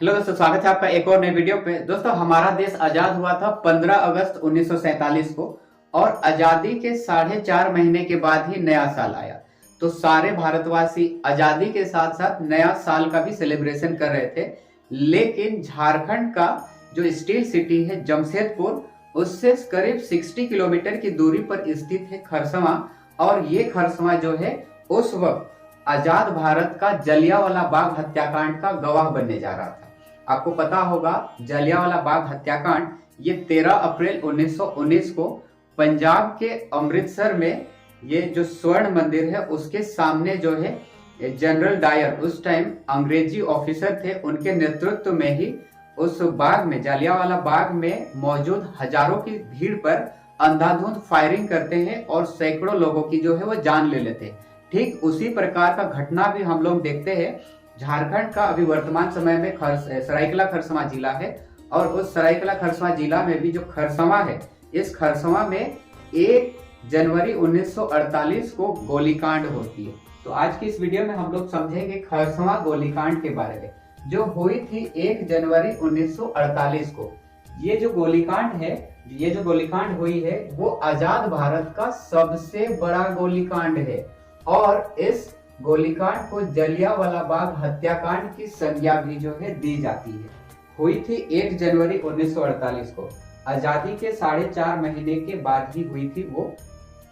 Hello दोस्तों, स्वागत है आपका एक और नए वीडियो पे। दोस्तों, हमारा देश आजाद हुआ था 15 अगस्त 1947 को और आजादी के 4.5 महीने के बाद ही नया साल आया। तो सारे भारतवासी आजादी के साथ साथ नया साल का भी सेलिब्रेशन कर रहे थे। लेकिन झारखंड का जो स्टील सिटी है जमशेदपुर, उससे करीब 60 किलोमीटर की दूरी पर स्थित है खरसवां। और ये खरसवां जो है उस वक्त आजाद भारत का जलियांवाला बाग हत्याकांड का गवाह बनने जा रहा था। आपको पता होगा, जलियांवाला बाग हत्याकांड ये 13 अप्रैल 1919 को पंजाब के अमृतसर में ये जो स्वर्ण मंदिर है उसके सामने जो है जनरल डायर उस टाइम अंग्रेजी ऑफिसर थे, उनके नेतृत्व में ही उस बाग में, जलियांवाला बाग में मौजूद हजारों की भीड़ पर अंधाधुंध फायरिंग करते हैं और सैकड़ों लोगों की जो है वो जान ले लेते हैं। ठीक उसी प्रकार का घटना भी हम लोग देखते हैं झारखंड का। अभी वर्तमान समय में सरायकेला खरसावां जिला है और उस सरायकेला खरसावां जिला में भी जो खरसावां है, इस खरसावां में 1 जनवरी 1948 को गोलीकांड होती है। तो आज की इस वीडियो में हम लोग समझेंगे खरसावां गोलीकांड के बारे में, जो हुई थी 1 जनवरी 1948 को। ये जो गोलीकांड हुई है वो आजाद भारत का सबसे बड़ा गोलीकांड है और इस गोलीकांड को जलियांवाला बाग हत्याकांड की संज्ञा भी जो है दी जाती है। हुई थी 1 जनवरी 1948 को, आजादी के 4.5 महीने के बाद ही हुई थी वो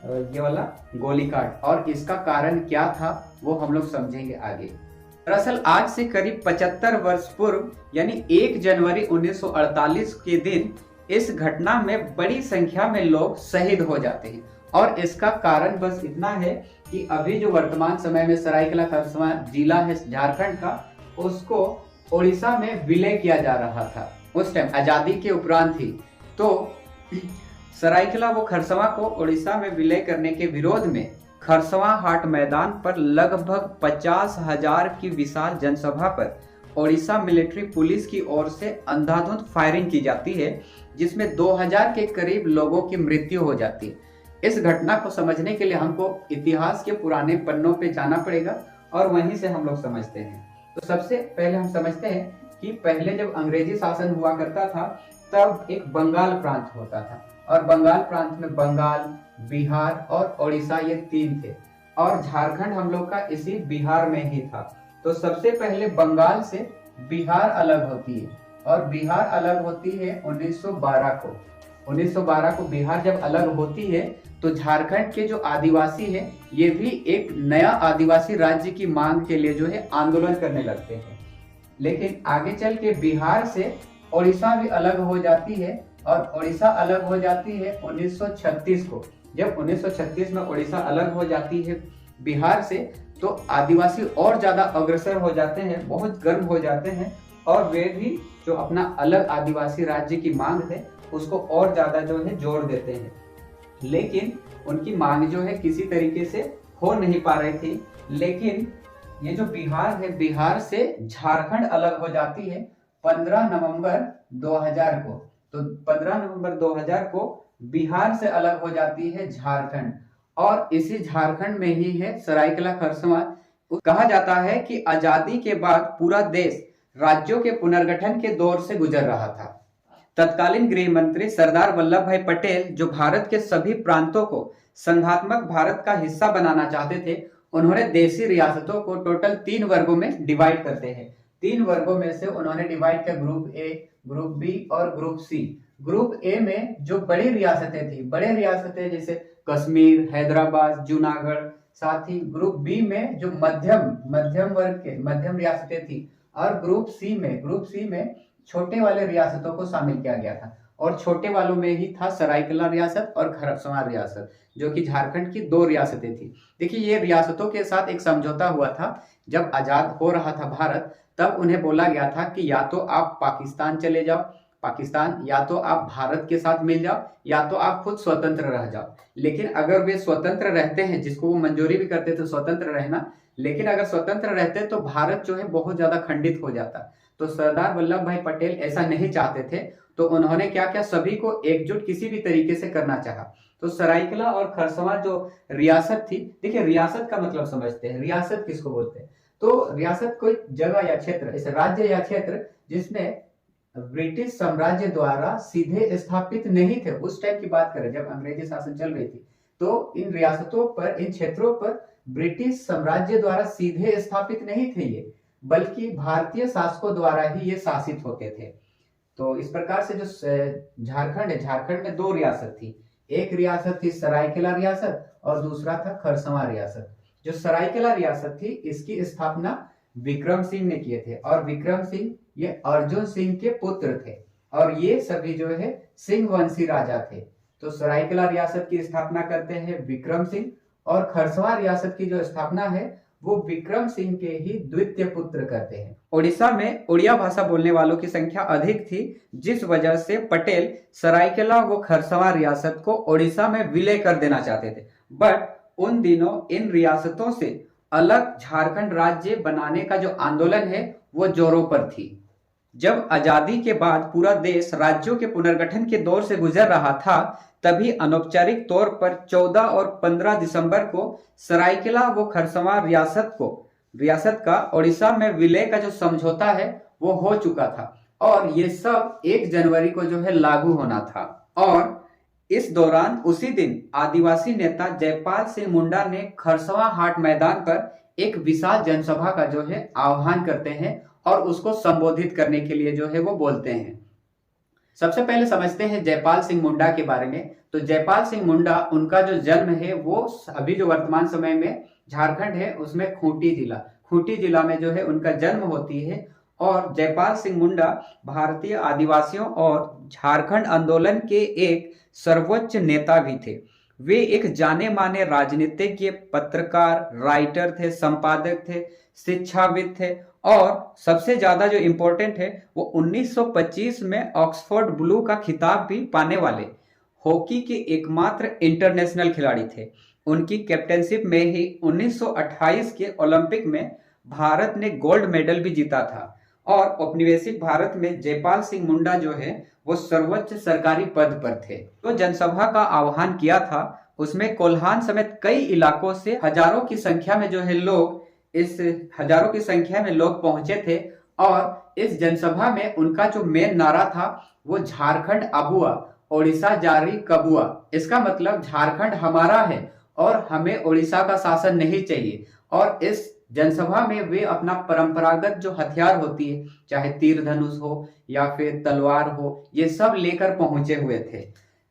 ये वाला गोलीकांड। और इसका कारण क्या था वो हम लोग समझेंगे आगे। दरअसल आज से करीब 75 वर्ष पूर्व यानी 1 जनवरी 1948 के दिन इस घटना में बड़ी संख्या में लोग शहीद हो जाते हैं। और इसका कारण बस इतना है कि अभी जो वर्तमान समय में सरायकेला खरसावां जिला है झारखंड का, उसको ओडिशा में विलय किया जा रहा था। उस टाइम आजादी के उपरांत ही तो सरायकेला वो खरसावां को ओडिशा में विलय करने के विरोध में खरसावां हाट मैदान पर लगभग 50,000 की विशाल जनसभा पर ओडिशा मिलिट्री पुलिस की ओर से अंधाधुंध फायरिंग की जाती है, जिसमें 2000 के करीब लोगों की मृत्यु हो जाती है। इस घटना को समझने के लिए हमको इतिहास के पुराने पन्नों पे जाना पड़ेगा और वहीं से हम लोग समझते हैं। तो सबसे पहले हम समझते हैं कि पहले जब अंग्रेजी शासन हुआ करता था तब एक बंगाल प्रांत होता था और बंगाल प्रांत में बंगाल, बिहार और ओडिशा ये 3 थे और झारखंड हम लोग का इसी बिहार में ही था। तो सबसे पहले बंगाल से बिहार अलग होती है और बिहार अलग होती है 1912 को। 1912 को बिहार जब अलग होती है तो झारखंड के जो आदिवासी हैं ये भी एक नया आदिवासी राज्य की मांग के लिए जो है आंदोलन करने लगते हैं। लेकिन आगे चल के बिहार से ओडिशा भी अलग हो जाती है और ओडिशा अलग हो जाती है 1936 को। जब 1936 में ओडिशा अलग हो जाती है बिहार से तो आदिवासी और ज्यादा अग्रसर हो जाते हैं, बहुत गर्म हो जाते हैं और वे भी जो अपना अलग आदिवासी राज्य की मांग है उसको और ज्यादा जो है जोर देते हैं। लेकिन उनकी मांग जो है किसी तरीके से हो नहीं पा रही थी। लेकिन ये जो बिहार है, बिहार से झारखंड अलग हो जाती है 15 नवंबर 2000 को। तो 15 नवंबर 2000 को बिहार से अलग हो जाती है झारखंड और इसी झारखंड में ही है सरायकेला खरसावां। कहा जाता है कि आजादी के बाद पूरा देश राज्यों के पुनर्गठन के दौर से गुजर रहा था। तत्कालीन गृह मंत्री सरदार वल्लभ भाई पटेल, जो भारत के सभी प्रांतों को संघात्मक भारत का हिस्सा बनाना चाहते थे, उन्होंने देशी रियासतों को टोटल 3 वर्गों में डिवाइड करते हैं। 3 वर्गों में से उन्होंने डिवाइड किया ग्रुप ए, ग्रुप बी और ग्रुप सी। ग्रुप ए में जो बड़ी रियासतें थी, बड़े रियासतें जैसे कश्मीर, हैदराबाद, जूनागढ़, साथ ही ग्रुप बी में जो मध्यम वर्ग के मध्यम रियासतें थी और ग्रुप सी में छोटे वाले रियासतों को शामिल किया गया था और छोटे वालों में ही था सरायकेला रियासत और खरसावां रियासत, जो कि झारखंड की 2 रियासतें थी। देखिए, ये रियासतों के साथ एक समझौता हुआ था। जब आजाद हो रहा था भारत तब उन्हें बोला गया था कि या तो आप पाकिस्तान चले जाओ, या तो आप भारत के साथ मिल जाओ, या तो आप खुद स्वतंत्र रह जाओ। लेकिन अगर वे स्वतंत्र रहते हैं, जिसको वो मंजूरी भी करते थे स्वतंत्र रहना, लेकिन अगर स्वतंत्र रहते तो भारत जो है बहुत ज्यादा खंडित हो जाता। तो सरदार वल्लभ भाई पटेल ऐसा नहीं चाहते थे, तो उन्होंने क्या किया, सभी को एकजुट किसी भी तरीके से करना चाहा। तो सरायकेला और खरसावां जो रियासत थी, देखिए रियासत का मतलब समझते हैं, रियासत किसको बोलते हैं। तो रियासत कोई जगह या क्षेत्र, इस राज्य या क्षेत्र जिसमें ब्रिटिश साम्राज्य द्वारा सीधे स्थापित नहीं थे। उस टाइम की बात करें जब अंग्रेजी शासन चल रही थी, तो इन रियासतों पर, इन क्षेत्रों पर ब्रिटिश साम्राज्य द्वारा सीधे स्थापित नहीं थे ये, बल्कि भारतीय शासकों द्वारा ही ये शासित होते थे। तो इस प्रकार से जो झारखंड है, झारखंड में दो रियासत थी। एक रियासत थी सरायकेला रियासत और दूसरा था खरसवां रियासत। जो सरायकेला रियासत थी इसकी स्थापना विक्रम सिंह ने किए थे, और विक्रम सिंह ये अर्जुन सिंह के पुत्र थे, और ये सभी जो है सिंह वंशी राजा थे। तो सरायकेला रियासत की स्थापना करते हैं विक्रम सिंह, और खरसवां रियासत की जो स्थापना है वो विक्रम सिंह के ही द्वितीय पुत्र करते हैं। ओडिशा में उड़िया भाषा बोलने वालों की संख्या अधिक थी, जिस वजह से पटेल सरायकेला व खरसवां रियासत को ओडिशा में विलय कर देना चाहते थे। बट उन दिनों इन रियासतों से अलग झारखंड राज्य बनाने का जो आंदोलन है वो जोरों पर थी। जब आजादी के बाद पूरा देश राज्यों के पुनर्गठन के दौर से गुजर रहा था, तभी अनौपचारिक तौर पर 14 और 15 दिसंबर को सरायकेला व खरसवां रियासत का ओडिशा में विलय का जो समझौता है वो हो चुका था, और ये सब 1 जनवरी को जो है लागू होना था। और इस दौरान उसी दिन आदिवासी नेता जयपाल सिंह मुंडा ने खरसवां हाट मैदान पर एक विशाल जनसभा का जो है आह्वान करते हैं, और उसको संबोधित करने के लिए जो है वो बोलते हैं। सबसे पहले समझते हैं जयपाल सिंह मुंडा के बारे में। तो जयपाल सिंह मुंडा, उनका जो जन्म है वो अभी जो वर्तमान समय में झारखंड है उसमें खूंटी जिला में जो है उनका जन्म होती है। और जयपाल सिंह मुंडा भारतीय आदिवासियों और झारखंड आंदोलन के एक सर्वोच्च नेता भी थे। वे एक जाने माने राजनीतिज्ञ, पत्रकार, राइटर थे, संपादक थे, शिक्षाविद थे, और सबसे ज्यादा जो इम्पोर्टेंट है वो 1925 में ऑक्सफोर्ड ब्लू का खिताब भी पाने वाले हॉकी के एकमात्र इंटरनेशनल खिलाड़ी थे। उनकी कैप्टनशिप में ही 1928 के ओलंपिक में भारत ने गोल्ड मेडल भी जीता था। और औपनिवेशिक भारत में जयपाल सिंह मुंडा जो है वो सर्वोच्च सरकारी पद पर थे। तो जनसभा का आह्वान किया था, उसमें कोल्हान समेत कई इलाकों से हजारों की संख्या में जो है लोग पहुंचे थे। और इस जनसभा में उनका जो मेन नारा था वो झारखंड अबुआ, ओडिशा जारी कबुआ। इसका मतलब झारखंड हमारा है और हमें ओडिशा का शासन नहीं चाहिए। और इस जनसभा में वे अपना परंपरागत जो हथियार होती है, चाहे तीर धनुष हो या फिर तलवार हो, ये सब लेकर पहुंचे हुए थे।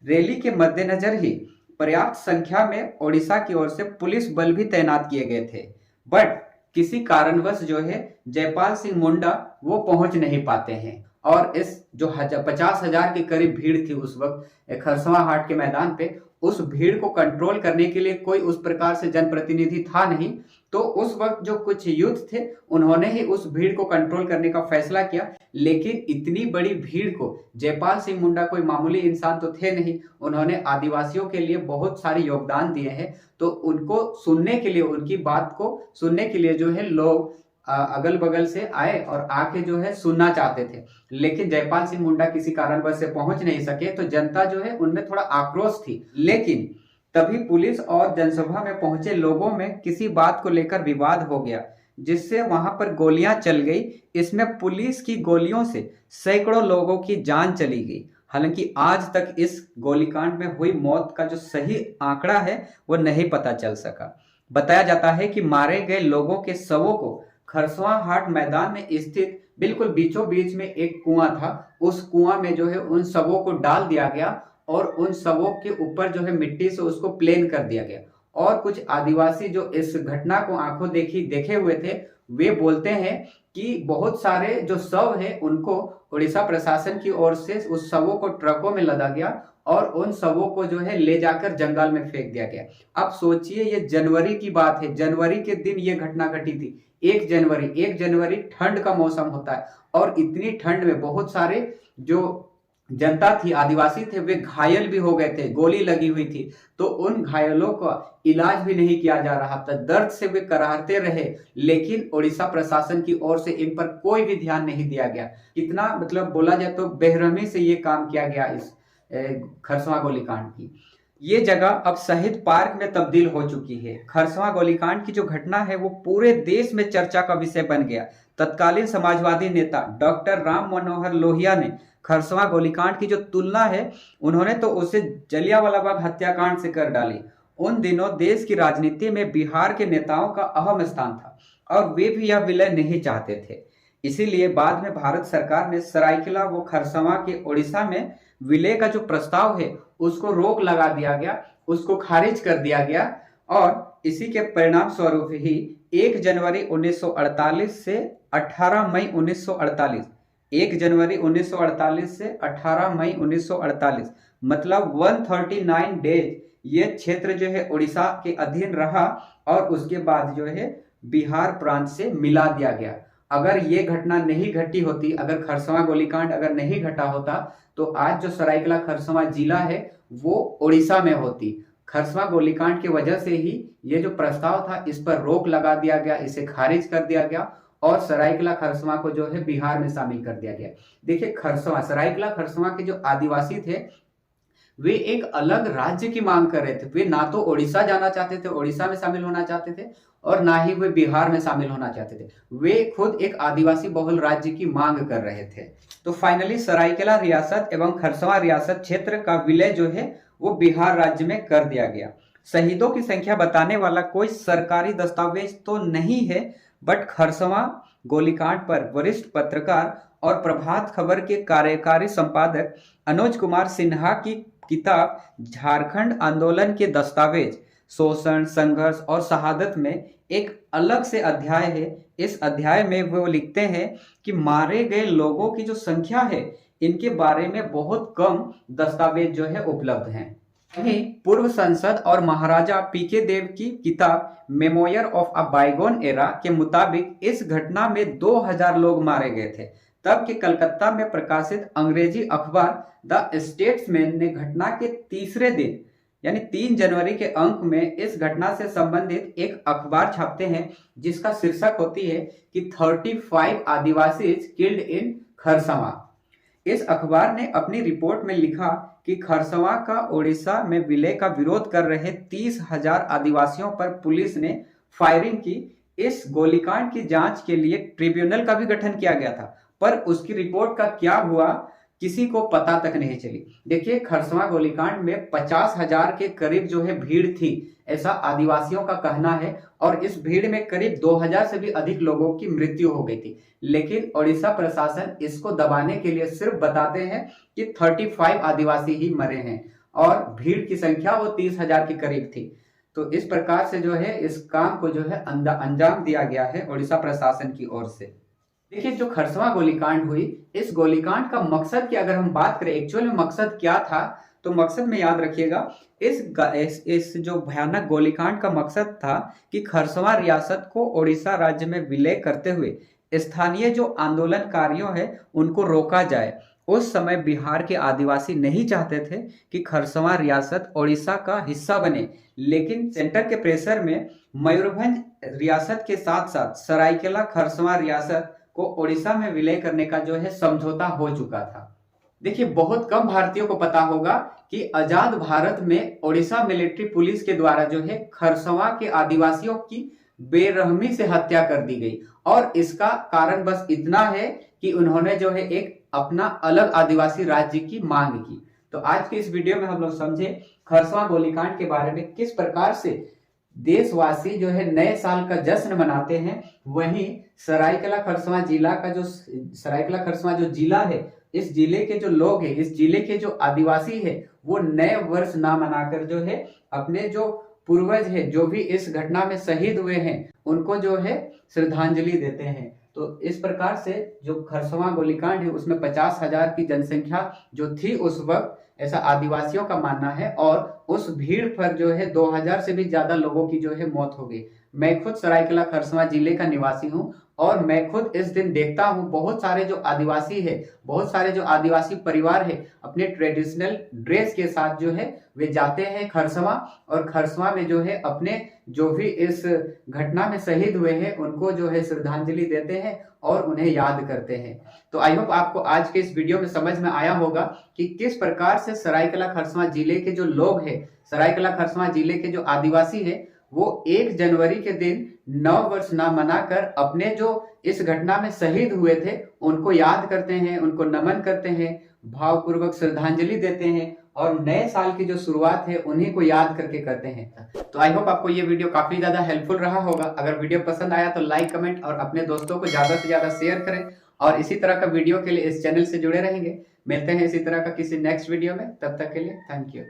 रैली के मद्देनजर ही पर्याप्त संख्या में ओडिशा की ओर से पुलिस बल भी तैनात किए गए थे। बट किसी कारणवश जो है जयपाल सिंह मुंडा वो पहुंच नहीं पाते हैं, और इस जो 50,000 के करीब भीड़ थी उस वक्त खरसवां हाट के मैदान पे, उस भीड़ को कंट्रोल करने के लिए कोई उस प्रकार से जनप्रतिनिधि था नहीं। तो उस वक्त जो कुछ यूथ थे उन्होंने ही उस भीड़ को कंट्रोल करने का फैसला किया। लेकिन इतनी बड़ी भीड़ को जयपाल सिंह मुंडा कोई मामूली इंसान तो थे नहीं, उन्होंने आदिवासियों के लिए बहुत सारे योगदान दिए हैं। तो उनको सुनने के लिए, उनकी बात को सुनने के लिए जो है लोग अगल बगल से आए और आके जो है सुनना चाहते थे। लेकिन जयपाल सिंह मुंडा किसी कारणवश से पहुंच नहीं सके, तो जनता जो है उनमें थोड़ा आक्रोश थी। लेकिन तभी पुलिस और जनसभा में पहुंचे लोगों में किसी बात को लेकर विवाद हो गया, जिससे वहां पर गोलियां चल गई। इसमें पुलिस की गोलियों से सैकड़ों लोगों की जान चली गई। हालांकि आज तक इस गोलीकांड में हुई मौत का जो सही आंकड़ा है वो नहीं पता चल सका। बताया जाता है कि मारे गए लोगों के शवों को खरसवां हाट मैदान में स्थित बिल्कुल बीचों बीच में एक कुआं था, उस कुआं में जो है उन शवों को डाल दिया गया, और उन शवों के ऊपर जो है मिट्टी से उसको प्लेन कर दिया गया। और कुछ आदिवासी जो इस घटना को आंखों देखे हुए थे, वे बोलते हैं कि बहुत सारे जो शव है उनको उड़ीसा प्रशासन की ओर से उस शवों को ट्रकों में लदा गया और उन शवों को जो है ले जाकर जंगल में फेंक दिया गया। अब सोचिए, ये जनवरी की बात है, जनवरी के दिन ये घटना घटी थी। 1 जनवरी ठंड का मौसम होता है, और इतनी ठंड में बहुत सारे जो जनता थी, आदिवासी थे, वे घायल भी हो गए थे, गोली लगी हुई थी। तो उन घायलों का इलाज भी नहीं किया जा रहा था, दर्द से वे कराहते रहे। लेकिन उड़ीसा प्रशासन की ओर से इन पर कोई भी ध्यान नहीं दिया गया। कितना मतलब बोला जाए तो बेरहमी से ये काम किया गया इस खरसवां गोलीकांड की। ये जगह अब शहीद पार्क में तब्दील हो चुकी है। खरसवां गोलीकांड की जो घटना है वो पूरे देश में चर्चा का विषय बन गया। तत्कालीन समाजवादी नेता डॉक्टर राम मनोहर लोहिया ने खरसवां गोलीकांड की जो तुलना है, उन्होंने तो उसे जलियांवाला बाग हत्याकांड से कर डाली। उन दिनों देश की राजनीति में बिहार के नेताओं का अहम स्थान था और वे भी यह विलय नहीं चाहते थे। इसीलिए बाद में भारत सरकार ने सरायकेला व खरसवां के ओडिशा में विलय का जो प्रस्ताव है उसको रोक लगा दिया गया, उसको खारिज कर दिया गया। और इसी के परिणाम स्वरूप ही 1 जनवरी 1948 से 18 मई 1948, 1 जनवरी 1948 से 18 मई 1948 मतलब 139 डेज ये क्षेत्र जो है उड़ीसा के अधीन रहा और उसके बाद जो है बिहार प्रांत से मिला दिया गया। अगर ये घटना नहीं घटी होती, अगर खरसवां गोलीकांड अगर नहीं घटा होता, तो आज जो सरायकेला खरसवां जिला है वो उड़ीसा में होती। खरसवां गोलीकांड की वजह से ही ये जो प्रस्ताव था इस पर रोक लगा दिया गया, इसे खारिज कर दिया गया और सरायकेला खरसवां को जो है बिहार में शामिल कर दिया गया। देखिए, खरसवां, सरायकेला खरसवां के जो आदिवासी थे वे एक अलग राज्य की मांग कर रहे थे। वे ना तो ओडिशा जाना चाहते थे, ओडिशा में शामिल होना चाहते थे, और ना ही वे बिहार में शामिल होना चाहते थे। वे खुद एक आदिवासी बहुल राज्य की मांग कर रहे थे। तो फाइनली सरायकेला रियासत एवं खरसवां रियासत क्षेत्र का विलय जो है वो बिहार राज्य में कर दिया गया। शहीदों की संख्या बताने वाला कोई सरकारी दस्तावेज तो नहीं है, बट खरसवां गोलीकांड पर वरिष्ठ पत्रकार और प्रभात खबर के कार्यकारी संपादक अनुज कुमार सिन्हा की किताब झारखंड आंदोलन के दस्तावेज, शोषण, संघर्ष और शहादत में एक अलग से अध्याय है। इस अध्याय में वो लिखते हैं कि मारे गए लोगों की जो संख्या है इनके बारे में बहुत कम दस्तावेज जो है उपलब्ध हैं। वहीं पूर्व संसद और महाराजा पीके देव की किताब मेमोयर ऑफ अ बाइगोन एरा के मुताबिक इस घटना में 2000 लोग मारे गए थे। तब के कलकत्ता में प्रकाशित अंग्रेजी अखबार द स्टेट्समैन ने घटना के तीसरे दिन यानी 3 जनवरी के अंक में इस घटना से संबंधित एक अखबार छापते हैं जिसका शीर्षक होती है कि 35 आदिवासी किल्ड इन खरसवां। इस अखबार ने अपनी रिपोर्ट में लिखा कि खरसवां का ओडिशा में विलय का विरोध कर रहे 30,000 आदिवासियों पर पुलिस ने फायरिंग की। इस गोलीकांड की जांच के लिए ट्रिब्यूनल का भी गठन किया गया था, पर उसकी रिपोर्ट का क्या हुआ किसी को पता तक नहीं चली। देखिए, खरसवां गोलीकांड में 50,000 के करीब जो है भीड़ थी, ऐसा आदिवासियों का कहना है, और इस भीड़ में करीब 2000 से भी अधिक लोगों की मृत्यु हो गई थी। लेकिन ओडिशा प्रशासन इसको दबाने के लिए सिर्फ बताते हैं कि 35 आदिवासी ही मरे हैं और भीड़ की संख्या वो 30,000 के करीब थी। तो इस प्रकार से जो है इस काम को जो है अंजाम दिया गया है ओडिशा प्रशासन की ओर से। देखिए, जो खरसवां गोलीकांड हुई, इस गोलीकांड का मकसद की अगर हम बात करें, एक्चुअल में मकसद क्या था, तो मकसद में याद रखिएगा, इस जो भयानक गोलीकांड का मकसद था कि खरसवां रियासत को ओडिशा राज्य में विलय करते हुए स्थानीय जो आंदोलनकारियों है उनको रोका जाए। उस समय बिहार के आदिवासी नहीं चाहते थे कि खरसवां रियासत ओडिशा का हिस्सा बने, लेकिन सेंटर के प्रेशर में मयूरभंज रियासत के साथ साथ सरायकेला खरसवां रियासत को ओडिशा में विलय करने का जो है समझौता हो चुका था। देखिए, बहुत कम भारतीयों को पता होगा कि आजाद भारत में ओडिशा मिलिट्री पुलिस के द्वारा जो है खरसवां के आदिवासियों की बेरहमी से हत्या कर दी गई, और इसका कारण बस इतना है कि उन्होंने जो है एक अपना अलग आदिवासी राज्य की मांग की। तो आज के इस वीडियो में हम लोग समझे खरसवां गोलीकांड के बारे में, किस प्रकार से देशवासी जो है नए साल का जश्न मनाते हैं। वहीं सरायकेला खरसवां जिला का जो सरायकेला खरसवां जो जिला है, इस जिले के जो लोग हैं, इस जिले के जो आदिवासी है, वो नए वर्ष ना मनाकर जो है अपने जो पूर्वज है, जो भी इस घटना में शहीद हुए हैं, उनको जो है श्रद्धांजलि देते हैं। तो इस प्रकार से जो खरसवां गोलीकांड है उसमें 50,000 की जनसंख्या जो थी उस वक्त, ऐसा आदिवासियों का मानना है, और उस भीड़ पर जो है 2000 से भी ज्यादा लोगों की जो है मौत हो गई। मैं खुद सरायकेला खरसावां जिले का निवासी हूं और मैं खुद इस दिन देखता हूं बहुत सारे जो आदिवासी है, बहुत सारे जो आदिवासी परिवार है अपने ट्रेडिशनल ड्रेस के साथ जो है वे जाते हैं खरसावां, और खरसावां में जो है अपने जो भी इस घटना में शहीद हुए हैं उनको जो है श्रद्धांजलि देते हैं और उन्हें याद करते हैं। तो आई होप आपको आज के इस वीडियो में समझ में आया होगा कि किस प्रकार से सरायकेला खरसावां जिले के जो लोग हैं, सरायकेला खरसावां जिले के जो आदिवासी है, वो 1 जनवरी के दिन नव वर्ष ना मनाकर अपने जो इस घटना में शहीद हुए थे उनको याद करते हैं, उनको नमन करते हैं, भावपूर्वक श्रद्धांजलि देते हैं और नए साल की जो शुरुआत है उन्हीं को याद करके करते हैं। तो आई होप आपको ये वीडियो काफी ज्यादा हेल्पफुल रहा होगा। अगर वीडियो पसंद आया तो लाइक, कमेंट और अपने दोस्तों को ज्यादा से ज्यादा शेयर करें और इसी तरह का वीडियो के लिए इस चैनल से जुड़े रहेंगे। मिलते हैं इसी तरह का किसी नेक्स्ट वीडियो में, तब तक के लिए थैंक यू।